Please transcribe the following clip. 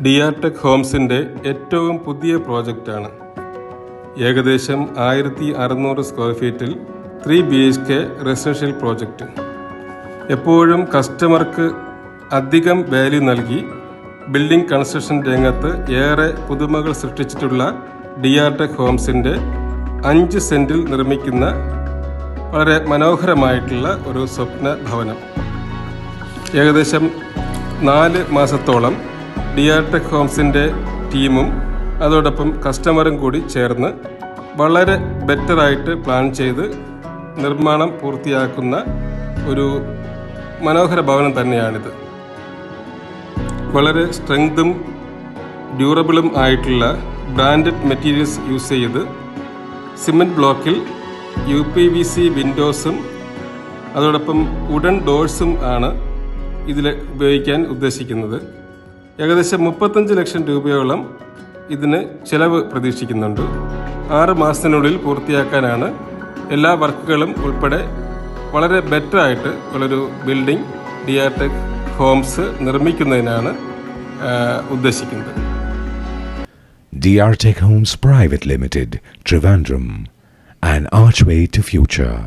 ഡിആർടെക് ഹോംസിൻ്റെ ഏറ്റവും പുതിയ പ്രോജക്റ്റാണ്. ഏകദേശം 1600 സ്ക്വയർ ഫീറ്റിൽ 3 BHK റെസിഡൻഷ്യൽ പ്രോജക്റ്റ്. എപ്പോഴും കസ്റ്റമർക്ക് അധികം വാല്യൂ നൽകി ബിൽഡിംഗ് കൺസ്ട്രക്ഷൻ രംഗത്ത് ഏറെ പുതുമകൾ സൃഷ്ടിച്ചിട്ടുള്ള ഡിആർടെക് ഹോംസിൻ്റെ 5 സെൻറ്റിൽ നിർമ്മിക്കുന്ന വളരെ മനോഹരമായിട്ടുള്ള ഒരു സ്വപ്ന ഭവനം. ഏകദേശം 4 മാസത്തോളം ഡിആർടെക് ഹോംസിൻ്റെ ടീമും അതോടൊപ്പം കസ്റ്റമറും കൂടി ചേർന്ന് വളരെ ബെറ്ററായിട്ട് പ്ലാൻ ചെയ്ത് നിർമ്മാണം പൂർത്തിയാക്കുന്ന ഒരു മനോഹര ഭവനം തന്നെയാണിത്. വളരെ സ്ട്രെങ്തും ഡ്യൂറബിളും ആയിട്ടുള്ള ബ്രാൻഡഡ് മെറ്റീരിയൽസ് യൂസ് ചെയ്ത് സിമൻറ്റ് ബ്ലോക്കിൽ UPVC വിൻഡോസും അതോടൊപ്പം വുഡൻ ഡോഴ്സും ആണ് ഇതിൽ ഉപയോഗിക്കാൻ ഉദ്ദേശിക്കുന്നത്. ഏകദേശം 35 ലക്ഷം രൂപയോളം ഇതിന് ചിലവ് പ്രതീക്ഷിക്കുന്നുണ്ട്. 6 മാസത്തിനുള്ളിൽ പൂർത്തിയാക്കാനാണ് എല്ലാ വർക്കുകളും ഉൾപ്പെടെ വളരെ ബെറ്ററായിട്ട് ഉള്ളൊരു ബിൽഡിംഗ് ഡിആർടെക് ഹോംസ് നിർമ്മിക്കുന്നതിനാണ് ഉദ്ദേശിക്കുന്നത്. ഡിആർടെക് Homes Private Limited, Trivandrum, an archway to future.